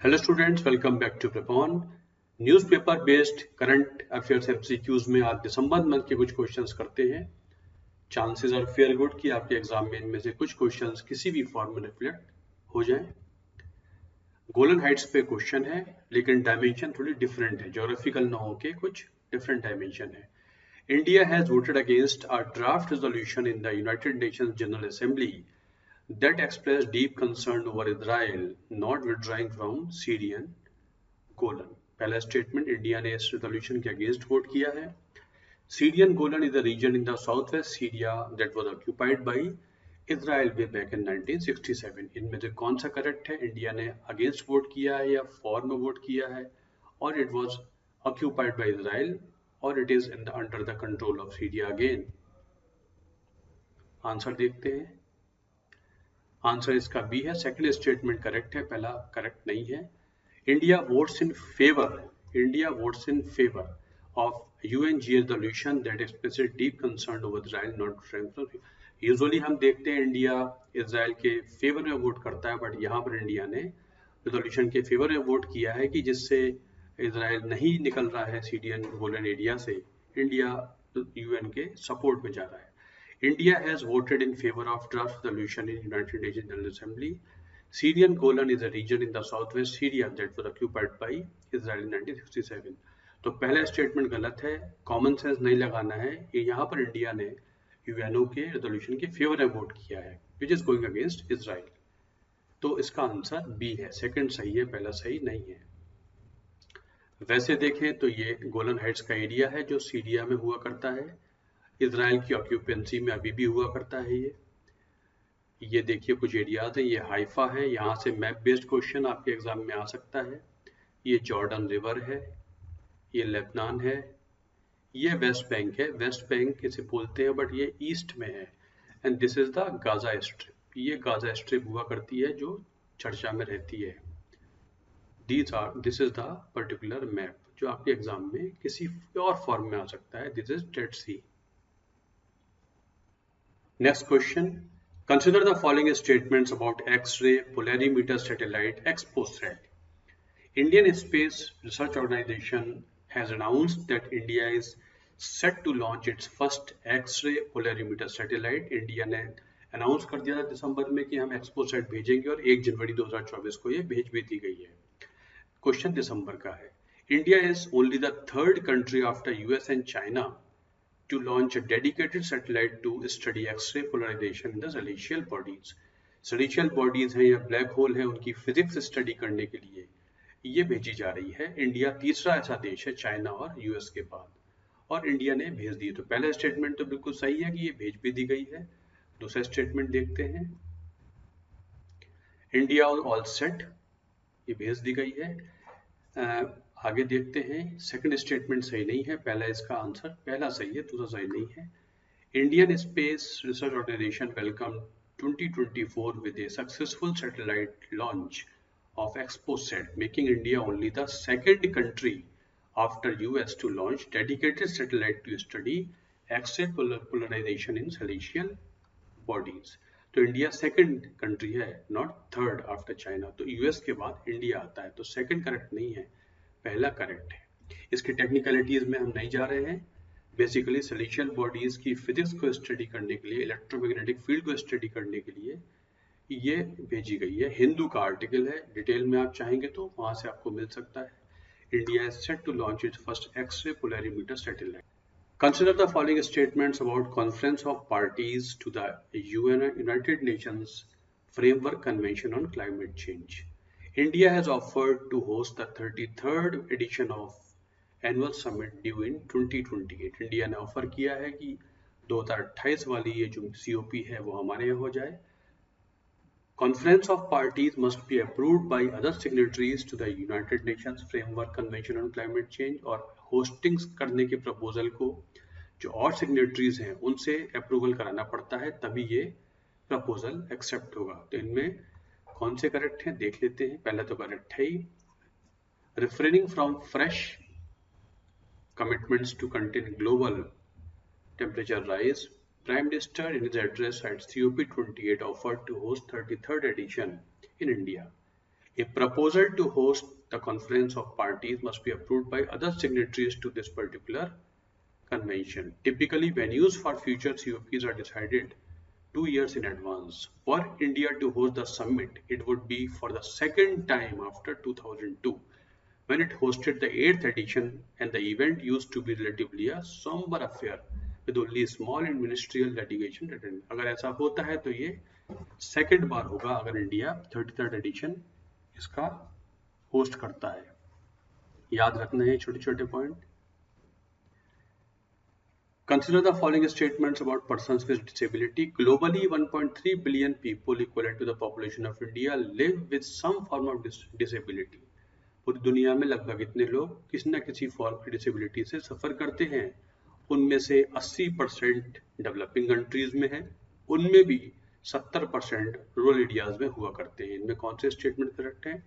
Hello students, welcome back to Prepon. Newspaper based current affairs MCQs में आज दिसंबर month के कुछ क्वेश्चंस करते हैं। चांसेस आर फेयर गुड कि आपके एग्जाम में इनमें से कुछ क्वेश्चंस किसी भी फॉर्म में रिफ्लेक्ट हो जाएं। गोलन हाइट्स पे क्वेश्चन है, लेकिन डायमेंशन थोड़ी डिफरेंट है, ज्योग्राफिकल ना होके कुछ डिफरेंट डायमेंशन है। India has voted against a draft resolution in the United Nations general assembly that expressed deep concern over Israel not withdrawing from Syrian गोलन। पहला स्टेटमेंट, इंडिया ने इस रेजोल्यूशन के अगेंस्ट वोट किया है। Syrian Golan is the region in the south west Syria that was occupied by Israel way back in 1967। इनमें से कौन सा करेक्ट है? इंडिया ने अगेंस्ट वोट किया है या फॉर में वोट किया है, और it was occupied by Israel, और it is in the under the control of Syria again. Answer देखते हैं। आंसर इसका बी है। सेकंड स्टेटमेंट करेक्ट है, पहला करेक्ट नहीं है। India votes in favor of UNGA resolution that expresses deep concern over Israel not withdrawing. Usually हम देखते हैं इंडिया इसराइल के फेवर में वोट करता है, बट यहाँ पर इंडिया ने रेजोल्यूशन के फेवर में वोट किया है कि जिससे इसराइल नहीं निकल रहा है सीरियन गोलन एरिया से, इंडिया यूएन के सपोर्ट में जा रहा है। India has voted in favour of draft resolution in United nation general assembly. Syrian Golan is a region in the southwest Syria that was occupied by Israel in 1967। तो पहला statement गलत है, common sense नहीं लगाना है। ये यहाँ पर इंडिया ने यूएनओ के रेजोल्यूशन के फेवर में वोट किया है, which is going against Israel. तो इसका आंसर बी है। सेकंड सही है, पहला सही नहीं है। वैसे देखें तो ये गोलन हाइट्स का एरिया है जो सीरिया में हुआ करता है, इजराइल की ऑक्यूपेंसी में अभी भी हुआ करता है। ये देखिए कुछ एरियाज है। ये हाइफा है, यहाँ से मैप बेस्ड क्वेश्चन आपके एग्जाम में आ सकता है। ये जॉर्डन रिवर है, ये लेबनान है, ये वेस्ट बैंक है। वेस्ट बैंक इसे बोलते हैं बट ये ईस्ट में है। And this is the Gaza strip. ये गाजा स्ट्रिप हुआ करती है जो चर्चा में रहती है। This is the particular map जो आपके एग्जाम में किसी और फॉर्म में आ सकता है। This is Dead Sea. Next question, consider the following statements about X-ray polarimeter satellite XPOSat. Indian Space Research Organization has announced that India is set to launch its first X-ray polarimeter satellite. India ने announce कर दिया था दिसंबर में कि हम XPOSat भेजेंगे, और 1 जनवरी 2024 को ये भेज भी दी गई है। क्वेश्चन दिसंबर का है। India is only the third country after US and China to launch a dedicated satellite to study X-ray polarization in the celestial bodies. Celestial bodies हैं या ब्लैक होल है, उनकी फिजिक्स स्टडी करने के लिए ये भेजी जा रही है। इंडिया तीसरा ऐसा देश है चाइना और यूएस के बाद, और इंडिया ने भेज दी। तो पहला स्टेटमेंट तो बिल्कुल सही है कि ये भेज भी दी गई है। दूसरा स्टेटमेंट देखते हैं। इंडिया ऑल सेट, ये भेज दी गई है। आगे देखते हैं। सेकंड स्टेटमेंट सही नहीं है, पहला इसका आंसर पहला सही है, दूसरा सही नहीं है। Indian Space Research Organisation welcome 2024 with a successful satellite launch of XPOSat, making India only the second country after US to launch dedicated satellite to study X-ray polarization in celestial bodies। तो India second country है, not third after China. तो US के बाद India आता है, तो second correct नहीं है, पहला करेक्ट है। इसकी टेक्निकलिटीज में हम नहीं जा रहे हैं। बेसिकली सेलेशियल बॉडीज की फिजिक्स को स्टडी करने के लिए, इलेक्ट्रोमैग्नेटिक फील्ड को स्टडी करने के लिए ये भेजी गई है। हिंदू का आर्टिकल है, डिटेल में आप चाहेंगे तो वहां से आपको मिल सकता है। India is set to launch its first x-ray polarimeter satellite. Consider the following statements about Conference of Parties to the United Nations Framework Convention on Climate Change. India has offered to host the 33rd edition of Annual Summit due in 2028. India ने offer किया है कि 2028 वाली ये जो COP है वो हमारे यहाँ हो जाए। Conference of Parties must be approved by other signatories to the United Nations Framework Convention on Climate Change, और होस्टिंग करने के प्रपोजल को जो और सिग्नेटरीज हैं उनसे अप्रूवल कराना पड़ता है, तभी ये प्रपोजल एक्सेप्ट होगा। तो इनमें कौन से करेक्ट हैं देख लेते हैं। पहला तो करेक्ट है ही, refraining from fresh commitments to contain global temperature rise. Prime Minister in his address at COP28 offered to host 33rd edition in India. A proposal to host the conference of parties must be approved by other signatories to this particular convention. Typically, venues for future COPs are decided 2 years in advance. For India to host the summit, it would be for the second time after 2002, when it hosted the 8th edition, and the event used to be relatively a somber affair with only small and ministerial litigation written. अगर ऐसा होता है तो ये second बार होगा अगर India 33rd addition इसका host करता है. याद रखना है छोटे छोटे point. Consider the following statements about persons with disability. Globally, 1.3 billion people, equivalent to the population of India, live with some form of disability. पूरी दुनिया में लगभग इतने लोग किसी न किसी फॉर्म की डिसेबिलिटी से सफर करते हैं. उनमें से 80% डेवलपिंग कंट्रीज में है, उनमें भी 70% रूरल एरियाज में हुआ करते हैं. इनमें कौन से स्टेटमेंट करेक्ट हैं?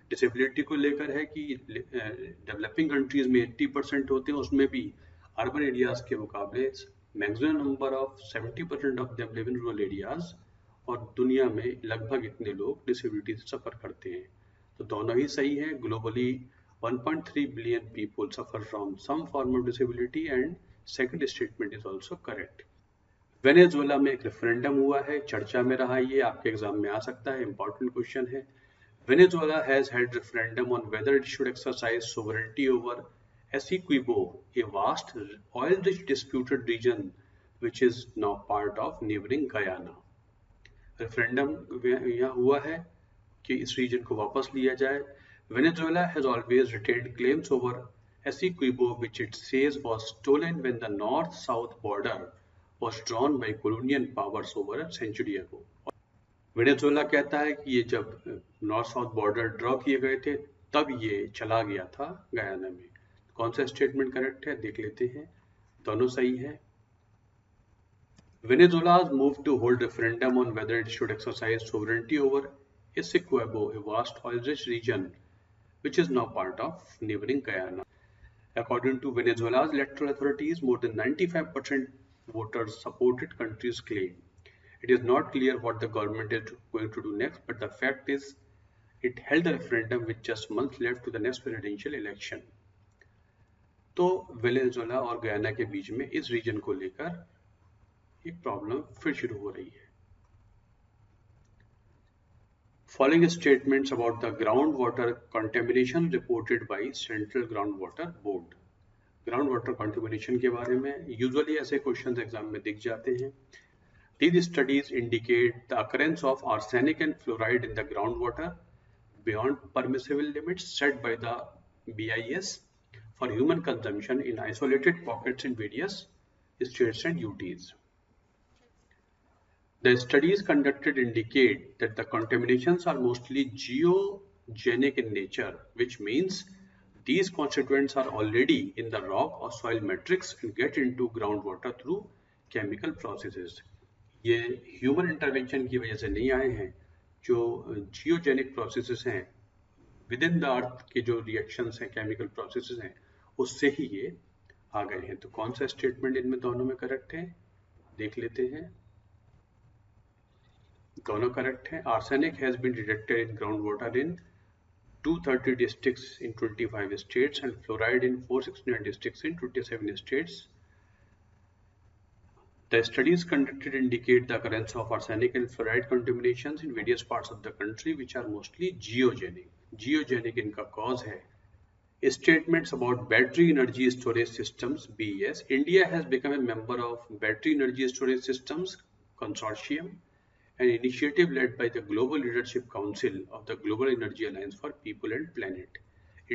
डिसेबिलिटी को लेकर है कि डेवलपिंग कंट्रीज में 80% होते हैं, उसमें भी अर्बन एरियाज के मुकाबले maximum number of 70% of them live in rural areas, और दुनिया में लगभग इतने लोग डिसेबिलिटी से सफर करते हैं. तो दोनों ही सही है. Globally 1.3 billion people suffer from some form of disability, and second statement is also correct. Venezuela में एक रेफरेंडम हुआ है, चर्चा में रहा, ये आपके एग्जाम में आ सकता है, इंपॉर्टेंट क्वेश्चन है. Venezuela has had referendum on whether it should exercise sovereignty over Essequibo, a vast oil-rich disputed region which is now part of neighboring Guyana. Referendum यहाँ हुआ है कि इस रीजन को वापस लिया जाए. Venezuela has always retained claims over Essequibo, which it says was stolen when the north-south border was drawn by colonial powers over a century ago. Venezuela कहता है कि ये जब नॉर्थ साउथ बॉर्डर ड्रॉ किए गए थे तब ये चला गया था गयाना में. कौन सा स्टेटमेंट करेक्ट है देख लेते हैं. दोनों सही है. Venezuela moved to hold referendum on whether it should exercise sovereignty over Essequibo, a vast oil-rich region which is now part of neighboring Guyana. According to Venezuela's electoral authorities, more than 95% voters supported country's claim. It is not clear what the government is going to do next, but the fact is it held a referendum with just months left to the next presidential election. तो Venezuela और Guyana के बीच में इस reason को लेकर एक problem फिर शुरू हो रही है. Following statements about the groundwater contamination reported by Central Groundwater Board. Ground contamination के बारे में यूजुअली ऐसे क्वेश्चंस एग्जाम में दिख जाते हैं. These studies indicate the occurrence of arsenic and fluoride in the groundwater beyond permissible limits set by the BIS for human consumption in isolated pockets in various states and UTs. The studies conducted indicate that the contaminations are mostly geogenic in nature, which means these constituents are already in the rock or soil matrix and get into groundwater through chemical processes. ये human intervention की वजह से नहीं आए हैं. जो जियोजेनिक processes हैं with in the earth के जो रिएक्शंस हैं, केमिकल प्रोसेसेस हैं, उससे ही ये आ गए हैं. तो कौन सा स्टेटमेंट इनमें दोनों में करेक्ट है देख लेते हैं. दोनों करेक्ट हैं. Arsenic has been detected in ground water in 230 districts in 25 states and fluoride in 469 districts in 27 states. The studies conducted indicate the occurrence of arsenic and fluoride contaminations in various parts of the country, which are mostly geogenic. Geogenic इनका cause है. Statements about battery energy storage systems (BES). India has become a member of Battery Energy Storage Systems Consortium, an initiative led by the Global Leadership Council of the Global Energy Alliance for People and Planet.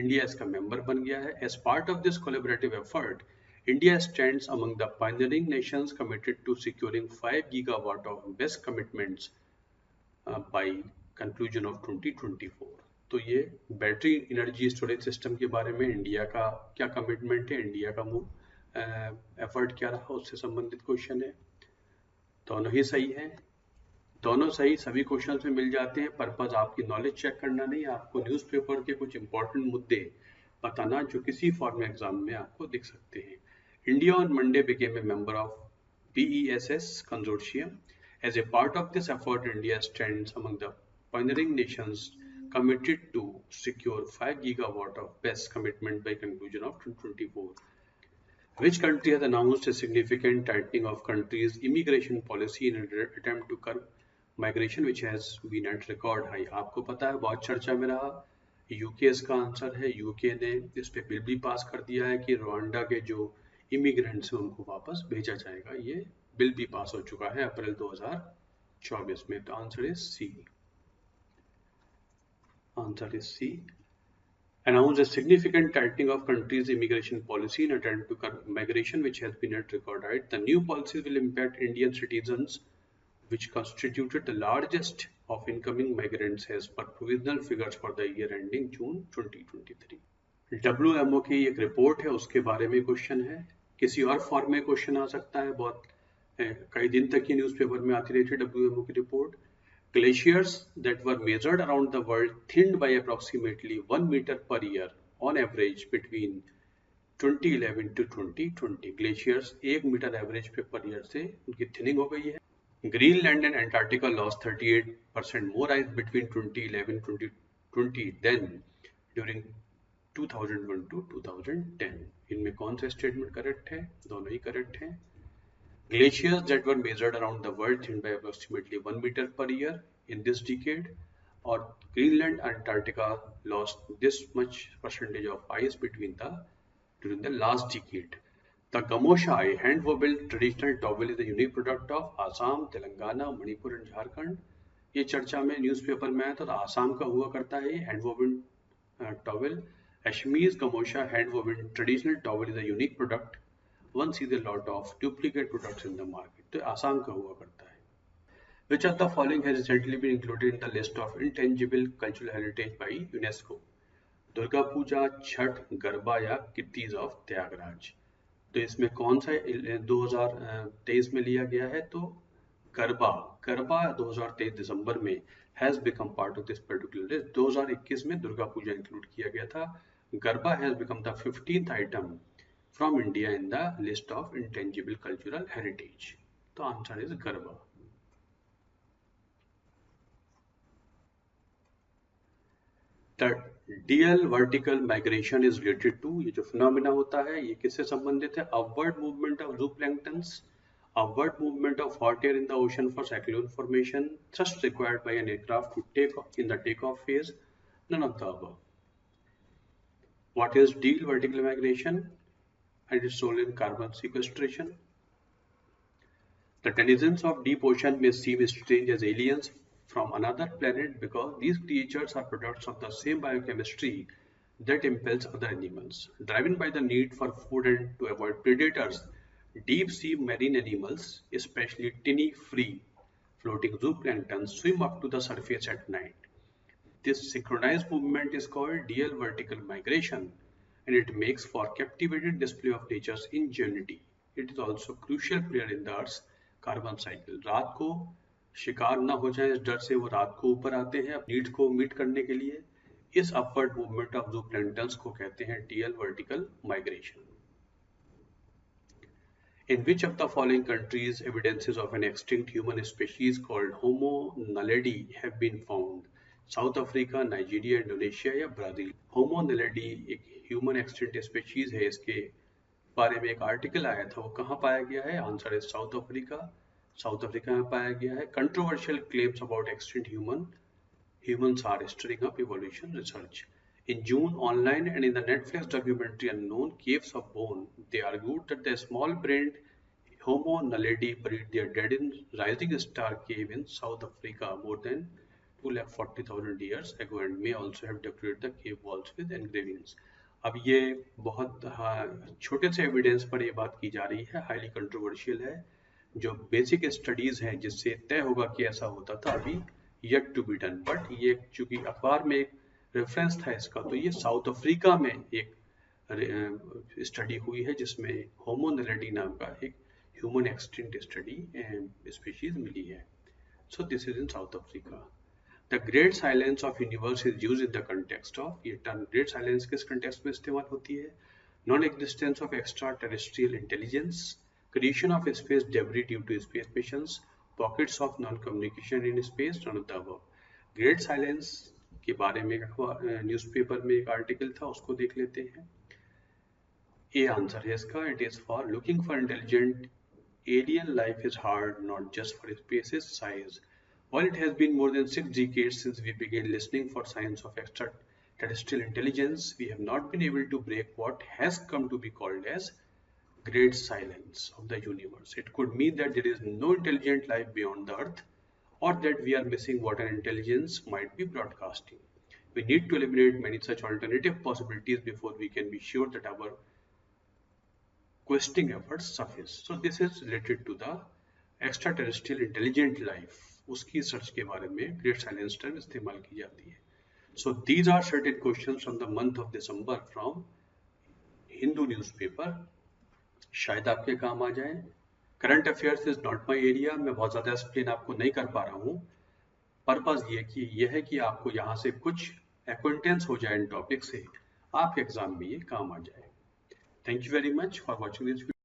India इसका member बन गया है. As part of this collaborative effort, India stands among the pioneering nations committed to securing 5 gigawatt of BESS commitments by conclusion of 2024. तो ये battery energy storage system के बारे में India का क्या कमिटमेंट है, इंडिया का एफर्ट क्या रहा, उससे संबंधित क्वेश्चन है. दोनों ही सही है. दोनों सही सभी क्वेश्चन में मिल जाते हैं. पर्पज आपकी नॉलेज चेक करना नहीं, आपको न्यूज़पेपर के कुछ इंपॉर्टेंट मुद्दे बताना जो किसी फॉर्म एग्जाम में आपको दिख सकते हैं. India on Monday became a member of BESS consortium. As a part of this effort, India stands among the pioneering nations committed to secure 5 gigawatt of BESS commitment by conclusion of 2024. Which country has announced a significant tightening of country's immigration policy in an attempt to curb migration which has been at record high? आपको पता है बहुत चर्चा में रहा, UK इसका answer है। UK ने इस पे बिल भी पास कर दिया है कि रवांडा के जो इमिग्रेंट्स हैं उनको वापस भेजा जाएगा। ये बिल भी पास हो चुका है अप्रैल 2024 में। तो answer is C. Answer is C. Announced a significant tightening of country's immigration policy in attempt to curb migration, which has been at record height. The new policies will impact Indian citizens, which constituted the largest of incoming migrants as per provisional figures for the year ending June 2023. WMO की एक report है, उसके बारे में question है। किसी और form में क्वेश्चन आ सकता है। बहुत कई दिन तक ये न्यूज़पेपर में आती रही थी WMO की report. Glaciers that were measured around the world thinned by approximately 1 meter per year on average between 2011 to 2020. Glaciers 1 metre average पे पर ईयर से उनकी थिनिंग हो गई है। Greenland and Antarctica lost 38% more ice between 2011 to 2020 than during 2001 to 2010. इनमें कौन सा statement correct है? दोनों ही करेक्ट हैं। Glaciers that were measured around the world thinned by approximately 1 meter per year in this decade, or Greenland and Antarctica lost this much percentage of ice during the last decade. The Gamosha, a hand-woven traditional towel, is a unique product of Assam, Telangana, Manipur and Jharkhand. ये चर्चा में newspaper में आया था। तो आसाम का हुआ करता है hand-woven towel. Assamese Gamosha hand-woven traditional towel is a unique product. One sees a lot of duplicate products in the market. तो आसाम का हुआ करता है। Which of the following has recently been included in the list of intangible cultural heritage by UNESCO? Durga Puja, Chhath, garba या Kirti's of Tyagaraja. तो इसमें कौन सा 2023 में लिया गया है? तो गरबा। गरबा 2023 दिसंबर में has become part of this particular list. 2021 में दुर्गा पूजा इंक्लूड किया गया था। Garba has become the 15th item from India in the list of intangible cultural heritage. तो answer is garba. The DL vertical migration is related to, ये जो phenomena होता है ये किससे संबंधित है? Upward movement of zooplanktons, upward movement of hot air in the ocean for cyclone formation, thrust required by an aircraft to take off in the takeoff phase, none of the above. What is DL vertical migration? And its role in carbon sequestration. The denizens of deep ocean may seem strange as aliens from another planet because these creatures are products of the same biochemistry that impels other animals. Driven by the need for food and to avoid predators, deep sea marine animals, especially tiny free floating zooplankton, swim up to the surface at night. This synchronized movement is called DL vertical migration, and it makes for captivating display of nature's ingenuity. It is also crucial player in the Earth's carbon cycle. रात को शिकार न हो जाए इस डर से वो रात को ऊपर आते हैं अपनी नीड को मीट करने के लिए। इस अपवर्ड मूवमेंट ऑफ ज़ूप्लैंक्टन्स को कहते हैं DL vertical migration. In which of the following countries evidences of an extinct human species called Homo naledi have been found? South Africa, Nigeria, Indonesia या ब्राजील? होमो नैलिडी एक ह्यूमन एक्सटिंक्ट स्पीशीज है। इसके बारे में एक आर्टिकल आया था, वो कहाँ पाया गया है? आंसर है साउथ अफ्रीका। साउथ अफ्रीका में पाया गया है। Controversial claims about extinct humans are stirring up evolution research. In June, online and in the Netflix documentary Unknown Caves of Bone, they argued that the small-brained Homo naledi buried their dead in Rising Star Cave in South Africa more than 240,000 years ago and may also have decorated the cave walls with engravings. अब ये बहुत छोटे से evidence पर ये बात की जा रही है, हाईली कंट्रोवर्शियल है। जो बेसिक स्टडीज हैं जिससे तय होगा कि ऐसा होता था, अभी yet to be done. But ये चूंकि अखबार में एक रेफरेंस था इसका, तो ये साउथ अफ्रीका में एक स्टडी हुई है जिसमें होमो नैलिडी नाम का एक ह्यूमन एक्सटिंक्ट स्पीशीज मिली है। So this is in south Africa. The great silence of universe is used in the context of, ये टर्म great silence किस context में इस्तेमाल होती है? Non-existence of extraterrestrial intelligence, creation of space debris due to space missions, pockets of non-communication in space, none of the above. Great silence के बारे में newspaper में एक आर्टिकल था, उसको देख लेते हैं। ए आंसर है इसका, it is for looking for intelligent alien life is hard not just for space's size. While it has been more than 6 decades since we began listening for signs of extraterrestrial intelligence, we have not been able to break what has come to be called as great silence of the universe. It could mean that there is no intelligent life beyond the Earth, or that we are missing what an intelligence might be broadcasting. We need to eliminate many such alternative possibilities before we can be sure that our questing efforts suffice. So this is related to the extraterrestrial intelligent life. उसकी search के बारे में great silence term इस्तेमाल की जाती है. So these are certain questions from the month of December from Hindu newspaper. शायद आपके काम आ जाए. Current affairs is not my area. मैं बहुत ज़्यादा एक्सप्लेन आपको नहीं कर पा रहा हूँ. पर्पज ये है कि आपको यहाँ से कुछ एक्वेंटेंस हो जाए इन टॉपिक से, आपके एग्जाम में ये काम आ जाए. Thank you very much for watching this video.